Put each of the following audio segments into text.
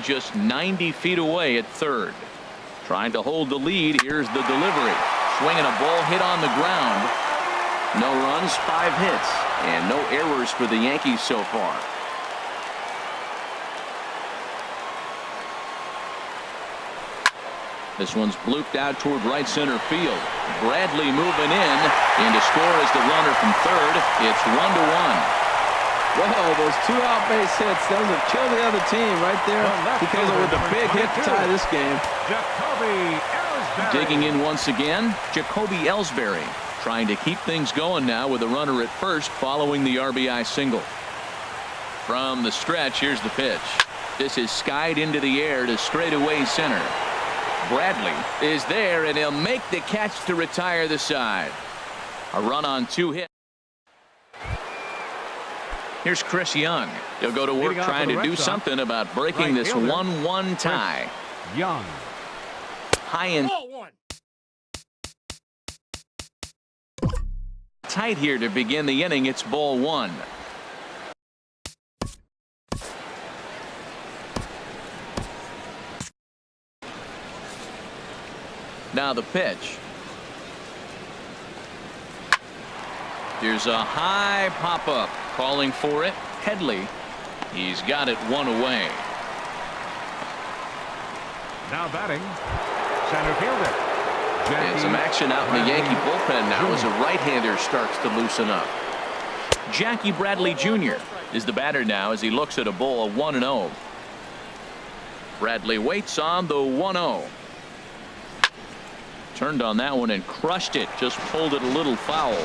Just 90 feet away at third. Trying to hold the lead. Here's the delivery. Swinging a ball hit on the ground. No runs, 5 hits, and no errors for the Yankees so far. This one's blooped out toward right center field. Bradley moving in to score as the runner from third. It's 1-1. Whoa, those 2 out base hits, those will kill the other team right there. He comes up with a big hit to tie this game. Digging in once again, Jacoby Ellsbury trying to keep things going now with a runner at first following the RBI single. From the stretch, here's the pitch. This is skied into the air to straightaway center. Bradley is there, and he'll make the catch to retire the side. A run on 2 hits. Here's Chris Young. He'll go to work trying to do something about breaking this 1-1 tie. Young. High and tight here to begin the inning. It's ball 1. Now the pitch. Here's a high pop-up. Calling for it. Headley. He's got it 1 away. Now batting, center fielder. And some action out in the Yankee bullpen now as a right-hander starts to loosen up. Jackie Bradley Jr. is the batter now as he looks at a ball of 1-0. Bradley waits on the 1-0. Turned on that one and crushed it. Just pulled it a little foul.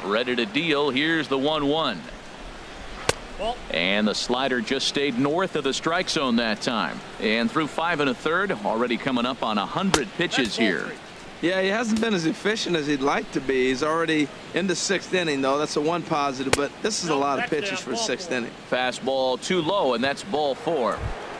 Ready to deal. Here's the 1-1. And the slider just stayed north of the strike zone that time. And through 5 1/3, already coming up on 100 pitches here. Yeah, he hasn't been as efficient as he'd like to be. He's already in the 6th inning, though. That's a 1 positive, but this is a lot of pitches for 6th inning. Fastball too low, and that's ball 4.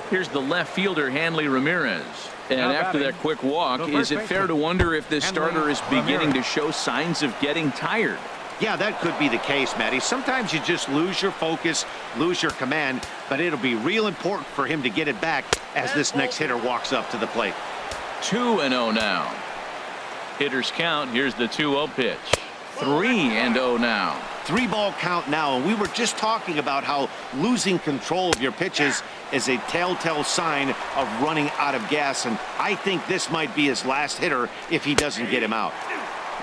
Here's the left fielder, Hanley Ramirez. And after that quick walk, is it fair to wonder if this starter is beginning to show signs of getting tired? Yeah, that could be the case, Matty. Sometimes you just lose your focus, lose your command, but it'll be real important for him to get it back as this next hitter walks up to the plate. 2-0 now. Hitters count. Here's the 2-0 pitch. 3-0 now. 3-ball count now, and we were just talking about how losing control of your pitches is a telltale sign of running out of gas, and I think this might be his last hitter if he doesn't get him out.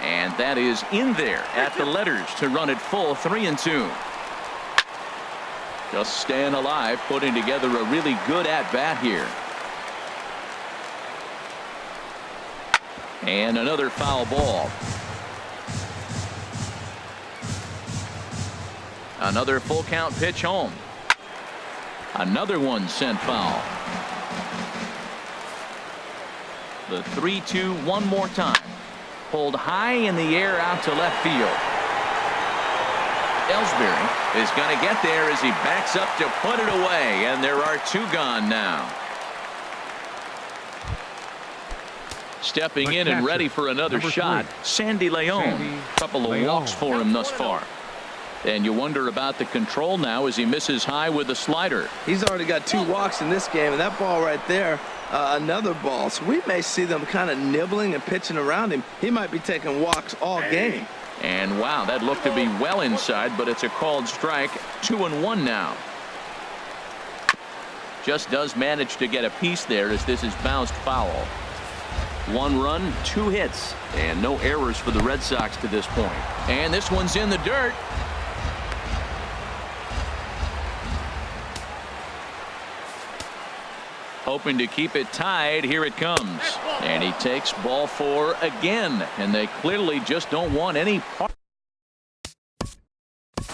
And that is in there at the letters to run it full. 3-2. Just staying alive, putting together a really good at-bat here. And another foul ball. Another full count pitch home. Another one sent foul. The 3-2 one more time. Pulled high in the air out to left field. Ellsbury is going to get there as he backs up to put it away, and there are 2 gone now. Stepping in and ready for another shot, Sandy Leon. Couple of walks for him thus far. And you wonder about the control now as he misses high with the slider. He's already got 2 walks in this game, and that ball right there, another ball. So we may see them kind of nibbling and pitching around him. He might be taking walks all game. And wow, that looked to be well inside, but it's a called strike. 2-1 now. Just does manage to get a piece there as this is bounced foul. 1 run, 2 hits, and no errors for the Red Sox to this point. And this one's in the dirt. Hoping to keep it tied. Here it comes. And he takes ball 4 again. And they clearly just don't want any part.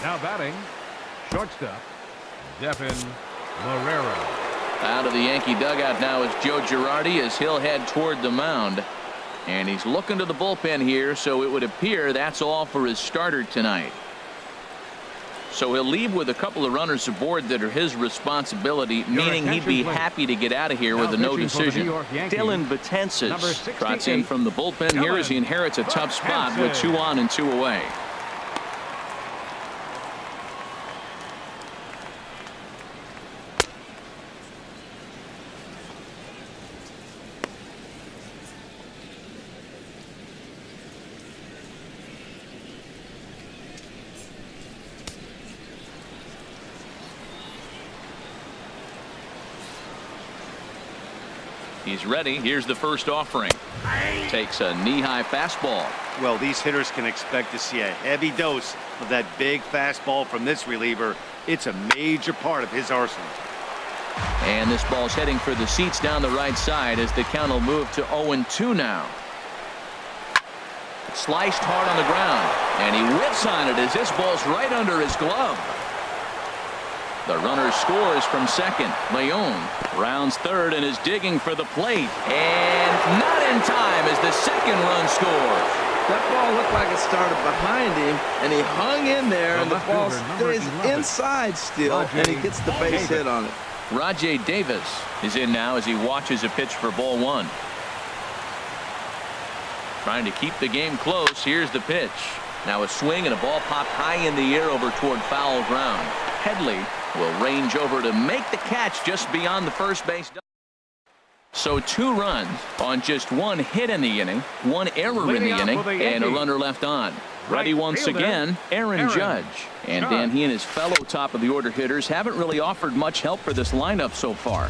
Now batting, shortstop, Devin Marrero. Out of the Yankee dugout now is Joe Girardi as he'll head toward the mound. And he's looking to the bullpen here, so it would appear that's all for his starter tonight. So he'll leave with a couple of runners aboard that are his responsibility, meaning he'd be happy to get out of here with a no decision. Dylan Betances trots in from the bullpen here as he inherits a tough spot with 2 on and 2 away. He's ready. Here's the first offering. Takes a knee-high fastball. Well, these hitters can expect to see a heavy dose of that big fastball from this reliever. It's a major part of his arsenal. And this ball's heading for the seats down the right side as the count will move to 0-2 now. Sliced hard on the ground, and he whips on it as this ball's right under his glove. The runner scores from second. Leon rounds third and is digging for the plate. And not in time as the second run scores. That ball looked like it started behind him, and he hung in there, and the ball stays inside still, and he gets the base hit on it. Rajay Davis is in now as he watches a pitch for ball one. Trying to keep the game close. Here's the pitch. Now a swing and a ball popped high in the air over toward foul ground. Headley will range over to make the catch just beyond the first base. So 2 runs on just 1 hit in the inning, 1 error in the inning, and a runner left on. Ready once again, Aaron Judge. And then he and his fellow top of the order hitters haven't really offered much help for this lineup so far.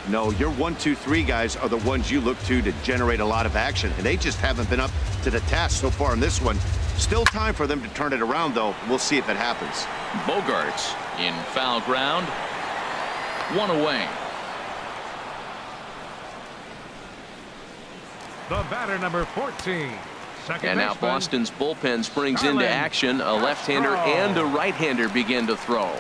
No, your 1, 2, 3 guys are the ones you look to generate a lot of action, and they just haven't been up to the task so far in this one. Still time for them to turn it around, though. We'll see if it happens. Bogarts in foul ground. 1 away. The batter, number 14. And now Boston's bullpen springs into action. A left-hander and a right-hander begin to throw.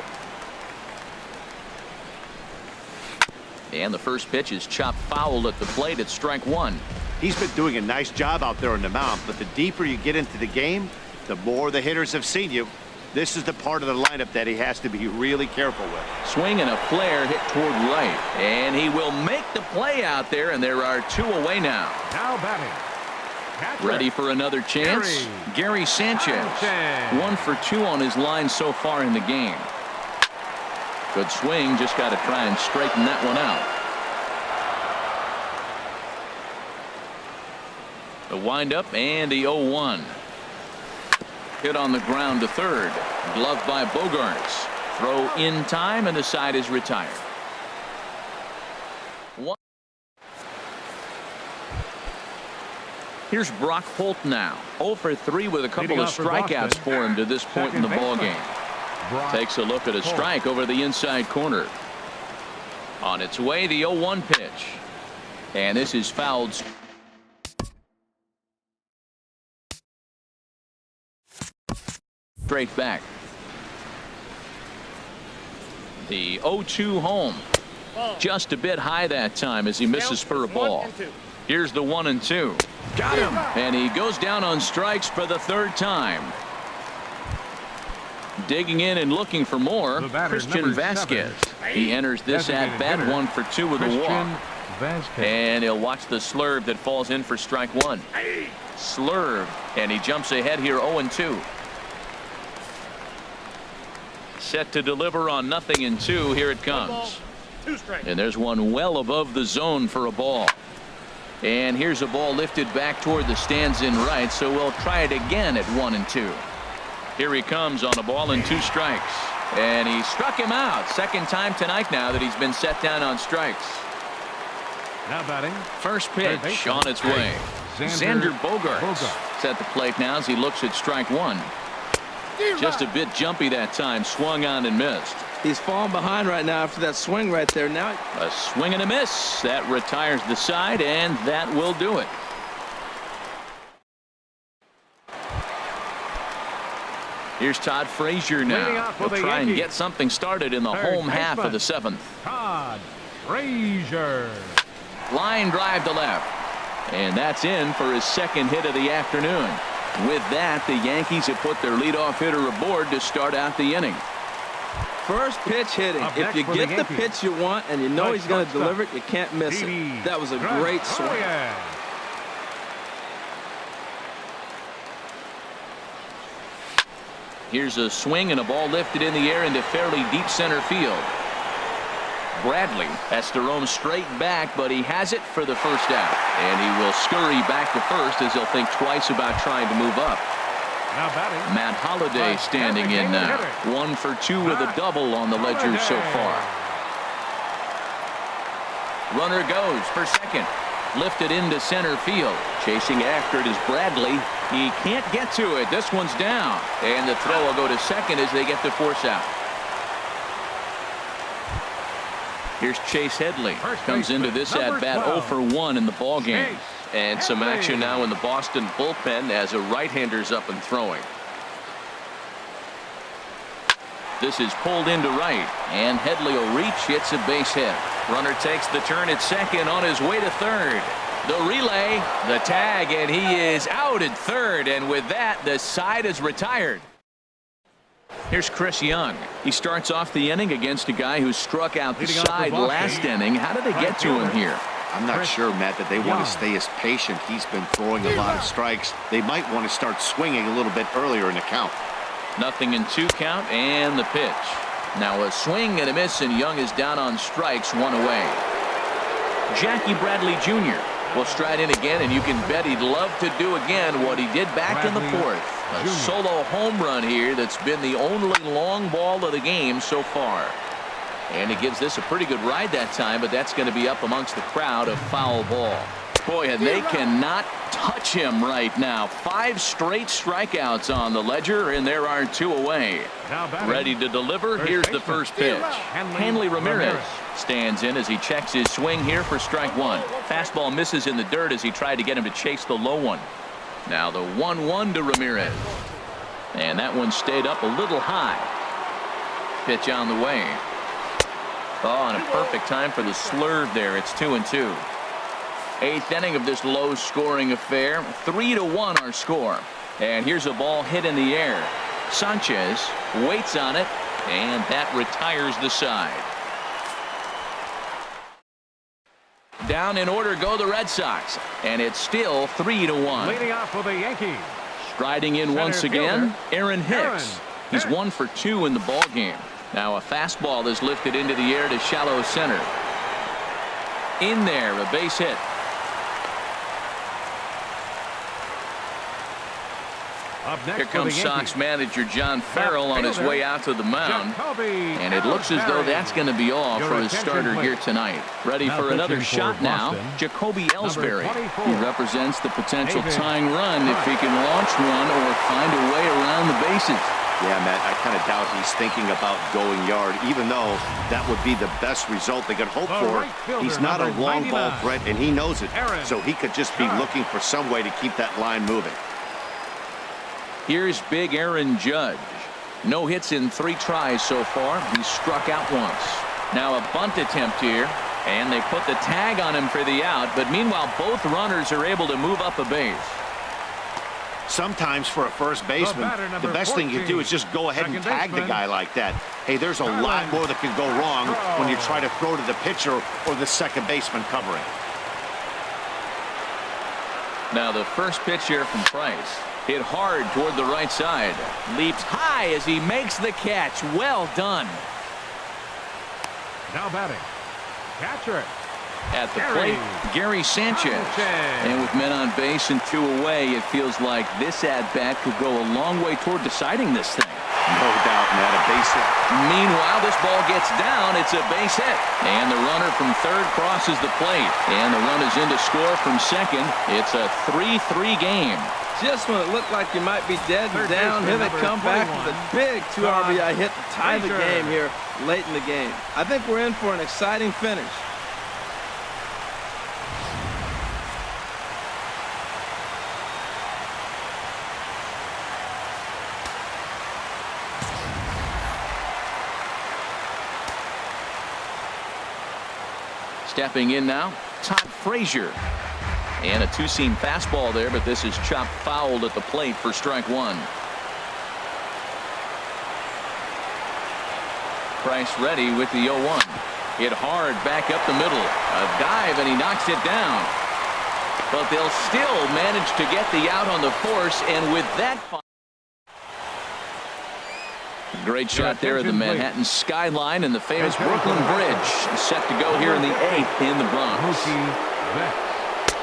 And the first pitch is chopped foul at the plate at strike 1. He's been doing a nice job out there on the mound, but the deeper you get into the game, the more the hitters have seen you. This is the part of the lineup that he has to be really careful with. Swing and a flare hit toward right. And he will make the play out there, and there are 2 away now. Now batting. Catcher. Ready for another chance? Gary Sanchez. 1 for 2 on his line so far in the game. Good swing, just got to try and straighten that one out. The windup and the 0-1. Hit on the ground to third. Gloved by Bogarts. Throw in time, and the side is retired. Here's Brock Holt now. 0 for 3 with a couple of strikeouts for him to this point in the ballgame. Takes a look at a strike over the inside corner. On its way, the 0-1 pitch. And this is fouled. Straight back. The 0-2 home. Just a bit high that time as he misses for a ball. Here's the 1-2. Got him. And he goes down on strikes for the 3rd time. Digging in and looking for more. Christian Vasquez. He enters this at bat 1 for 2 with a walk. And he'll watch the slurve that falls in for strike 1. Slurve. And he jumps ahead here 0-2. Set to deliver on 0-2. Here it comes. And there's one well above the zone for a ball. And here's a ball lifted back toward the stands in right, so we'll try it again at 1-2. Here he comes on a ball and 2 strikes. And he struck him out. 2nd time tonight now that he's been set down on strikes. Now batting. First pitch on its way. Xander Bogaerts at the plate now as he looks at strike 1. Just a bit jumpy that time. Swung on and missed. He's falling behind right now after that swing right there. Now a swing and a miss. That retires the side, and that will do it. Here's Todd Frazier now. He'll try and get something started in the home half of the 7th. Todd Frazier. Line drive to left. And that's in for his 2nd hit of the afternoon. With that, the Yankees have put their leadoff hitter aboard to start out the inning. First pitch hitting. If you get the pitch you want and you know he's going to deliver it, you can't miss it. That was a great swing. Here's a swing and a ball lifted in the air into fairly deep center field. Bradley has to roam straight back, but he has it for the 1st out. And he will scurry back to first as he'll think twice about trying to move up. Now batting. Matt Holliday standing in now. 1 for 2 with a double on the ledger so far. Runner goes for second. Lifted into center field. Chasing after it is Bradley. He can't get to it. This one's down. And the throw will go to second as they get the force out. Here's Chase Headley. Comes into this at-bat 0 for 1 in the ball game. And some action now in the Boston bullpen as a right-hander's up and throwing. This is pulled into right. And Headley will reach. Hits a base hit. Runner takes the turn at second on his way to third. The relay, the tag, and he is out at third. And with that, the side is retired. Here's Chris Young. He starts off the inning against a guy who struck out the side last inning. How did they get to him here? I'm not sure, Matt, that they want to stay as patient. He's been throwing a lot of strikes. They might want to start swinging a little bit earlier in the count. 0-2 count and the pitch. Now a swing and a miss, and Young is down on strikes, 1 away. Jackie Bradley Jr. will stride in again, and you can bet he'd love to do again what he did back in the 4th. A solo home run here that's been the only long ball of the game so far. And he gives this a pretty good ride that time, but that's going to be up amongst the crowd. A foul ball. Boy, and they cannot touch him right now. 5 straight strikeouts on the ledger, and there are 2 away. Ready to deliver. Here's the first pitch. Hanley Ramirez stands in as he checks his swing here for strike 1. Fastball misses in the dirt as he tried to get him to chase the low one. Now the 1-1 to Ramirez. And that one stayed up a little high. Pitch on the way. Oh, and a perfect time for the slurve there. It's 2-2. 8th inning of this low-scoring affair. 3-1 our score. And here's a ball hit in the air. Sanchez waits on it, and that retires the side. Down in order go the Red Sox, and it's still 3-1. Leading off for the Yankees. Striding in once again, Aaron Hicks. He's 1 for 2 in the ball game. Now a fastball is lifted into the air to shallow center. In there, a base hit. Here comes Sox manager John Farrell on his way out to the mound. And it looks as though that's going to be all for his starter here tonight. Ready for another shot now, Jacoby Ellsbury. He represents the potential tying run if he can launch one or find a way around the bases. Yeah, Matt, I kind of doubt he's thinking about going yard, even though that would be the best result they could hope for. He's not a long ball threat, and he knows it. So he could just be looking for some way to keep that line moving. Here's big Aaron Judge. No hits in 3 tries so far. He's struck out once. Now a bunt attempt here, and they put the tag on him for the out, but meanwhile both runners are able to move up a base. Sometimes for a first baseman, the best thing you do is just go ahead and tag the guy like that. Hey, there's a lot more that can go wrong when you try to throw to the pitcher or the second baseman covering. Now the first pitch here from Price. Hit hard toward the right side. Leaps high as he makes the catch. Well done. Now batting, catcher. At the plate, Gary Sanchez. And with men on base and 2 away, it feels like this at-bat could go a long way toward deciding this thing. No doubt, Matt, a base hit. Meanwhile, this ball gets down. It's a base hit. And the runner from third crosses the plate. And the run is in to score from second. It's a 3-3 game. Just when it looked like you might be dead and down, here they come back with a big 2 RBI hit to tie the game here late in the game. I think we're in for an exciting finish. Stepping in now, Todd Frazier. And a 2-seam fastball there, but this is chopped fouled at the plate for strike 1. Price ready with the 0-1. Hit hard back up the middle. A dive, and he knocks it down. But they'll still manage to get the out on the force, and with that... Great shot there of the Manhattan skyline and the famous Brooklyn Bridge. Set to go here in the 8th in the Bronx.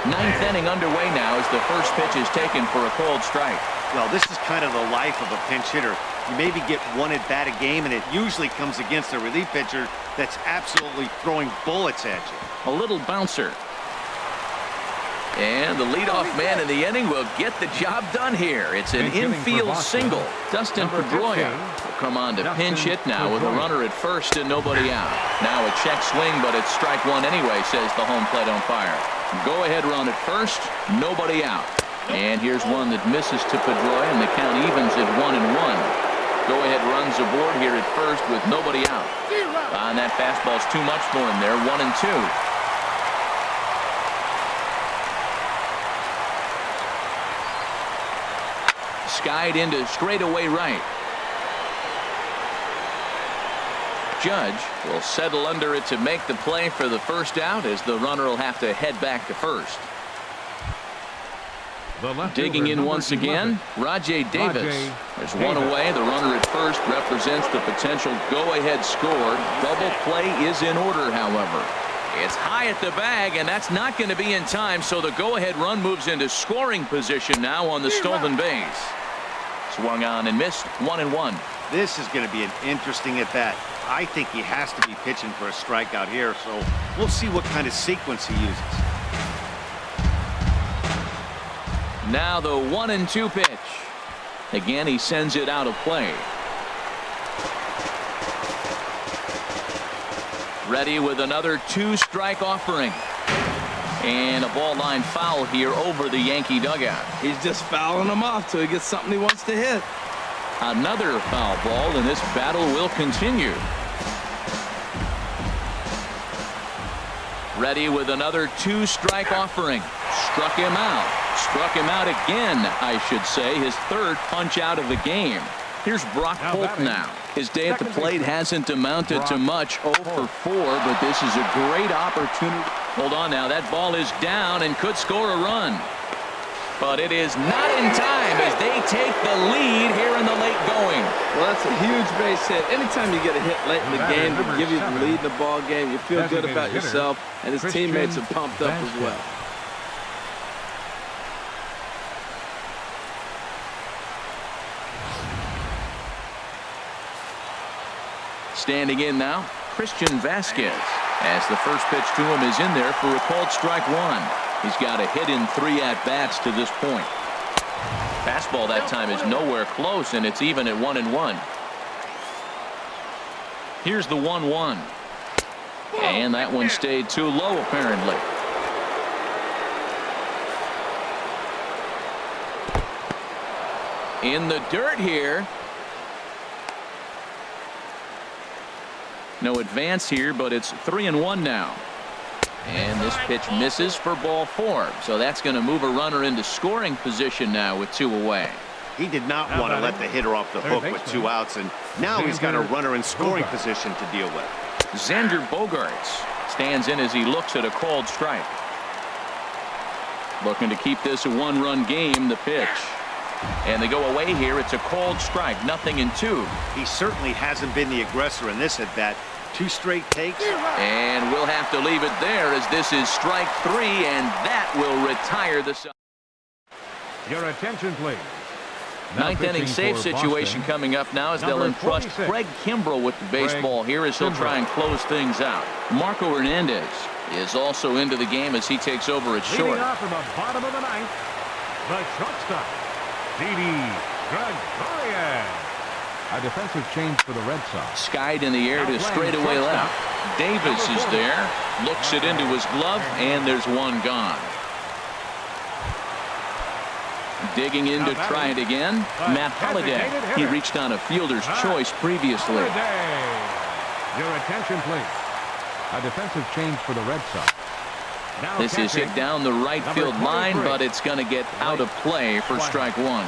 9th inning underway now as the first pitch is taken for a cold strike. Well, this is kind of the life of a pinch hitter. you maybe get one at bat a game, and it usually comes against a relief pitcher that's absolutely throwing bullets at you. A little bouncer. And the leadoff man in the inning will get the job done here. It's an infield single. Dustin Pedroia will come on to pinch hit now with a runner at first and nobody out. Now a check swing, but it's strike one anyway, says the home plate umpire. Go ahead run at first, nobody out. And here's one that misses to Pedroia, and the count evens at 1-1. Go ahead runs aboard here at first with nobody out. And that fastball's too much for him there. 1-2. Skied into straightaway right. Judge will settle under it to make the play for the first out, as the runner will have to head back to first. Digging in once again, Rajay Davis. There's one away. The runner at first represents the potential go-ahead score. Double play is in order, however. It's high at the bag, and that's not going to be in time, so the go-ahead run moves into scoring position now on the stolen base. Swung on and missed. 1-1. This is going to be an interesting at bat. I think he has to be pitching for a strikeout here, so we'll see what kind of sequence he uses. Now the 1-2 pitch. Again, he sends it out of play. Ready with another two-strike offering. And a ball line foul here over the Yankee dugout. He's just fouling them off till he gets something he wants to hit. Another foul ball, and this battle will continue. Ready with another two-strike offering. Struck him out. Struck him out again, I should say. His third punch out of the game. Here's Brock Holt now. His day at the plate hasn't amounted to much. 0 for 4, but this is a great opportunity. Hold on now. That ball is down and could score a run. But it is not in time as they take the lead here in the late going. Well, that's a huge base hit. Anytime you get a hit late in the game to give you the lead in the ball game, you feel good about yourself, and his teammates are pumped up as well. Standing in now, Christian Vasquez, as the first pitch to him is in there for a called strike one. He's got a hit in 3 at-bats to this point. Fastball that time is nowhere close, and it's even at 1-1. Here's the 1-1. And that one stayed too low, apparently. In the dirt here. No advance here, but it's 3-1 now. And this pitch misses for ball 4. So that's going to move a runner into scoring position now with 2 away. He did not want to let the hitter off the hook with 2 outs, and now he's got a runner in scoring position to deal with. Xander Bogaerts stands in as he looks at a called strike. Looking to keep this a 1-run game. The pitch. And they go away here. It's a called strike. 0-2. He certainly hasn't been the aggressor in this at bat. 2 straight takes. And we'll have to leave it there, as this is strike 3, and that will retire the side. Your attention, please. Ninth inning save situation coming up now as they'll entrust Craig Kimbrell with the baseball here as he'll try and close things out. Marco Hernandez is also into the game as he takes over at short. Leading off from the bottom of the ninth, the shortstop, Didi Gregorius. A defensive change for the Red Sox. Skied in the air to straightaway left. Davis is there. Looks it into his glove, and there's one gone. Digging in to try it again. Matt Holliday. He reached on a fielder's choice previously. Your attention, please. A defensive change for the Red Sox. This is hit down the right field line, but it's going to get out of play for strike 1.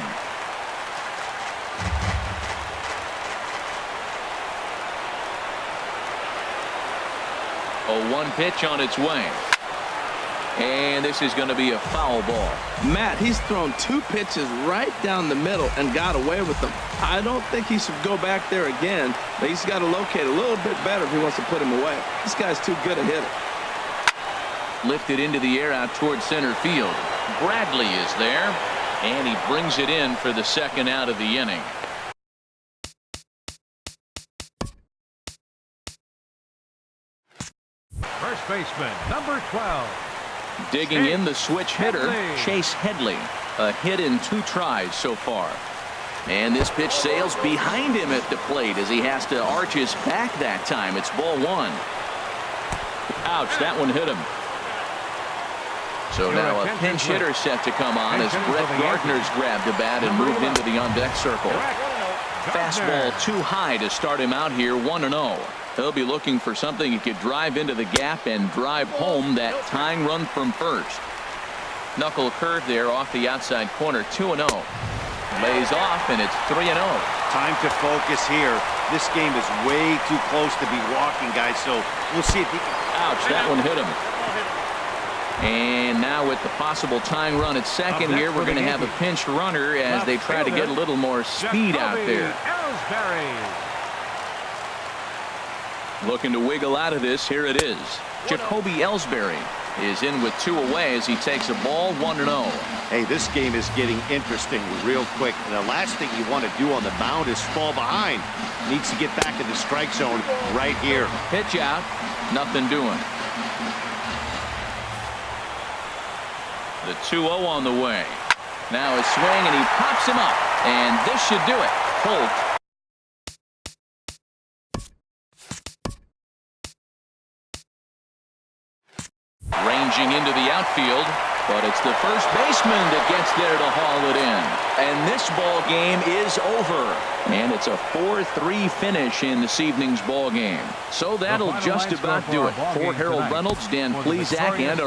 A 1 pitch on its way. And this is going to be a foul ball. Matt, he's thrown 2 pitches right down the middle and got away with them. I don't think he should go back there again, but he's got to locate a little bit better if he wants to put him away. This guy's too good a hitter. Lifted into the air out towards center field. Bradley is there, and he brings it in for the second out of the inning. First baseman, number 12. Digging in the switch hitter, Headley. Chase Headley. A hit in 2 tries so far. And this pitch sails behind him at the plate as he has to arch his back that time. It's ball 1. Ouch, that one hit him. So now a pinch hitter set to come on as Brett Gardner's grabbed the bat and moved into the on-deck circle. Fastball too high to start him out here, 1-0. He'll be looking for something he could drive into the gap and drive home that tying run from first. Knuckle curve there off the outside corner, 2-0. Lays off, and it's 3-0. Time to focus here. This game is way too close to be walking, guys, so we'll see if he... Ouch, that one hit him. And now with the possible tying run at second here, we're going to have a pinch runner as they try to get a little more speed out there. Looking to wiggle out of this. Here it is. Jacoby Ellsbury is in with 2 away as he takes a ball, 1-0. Hey, this game is getting interesting real quick. And the last thing you want to do on the mound is fall behind. Needs to get back in the strike zone right here. Pitch out. Nothing doing. The 2-0 on the way. Now a swing, and he pops him up. And this should do it. Holt. Ranging into the outfield, but it's the first baseman that gets there to haul it in. And this ball game is over. And it's a 4-3 finish in this evening's ball game. So that'll just about do it. For Harold Reynolds, Dan Plesac, and our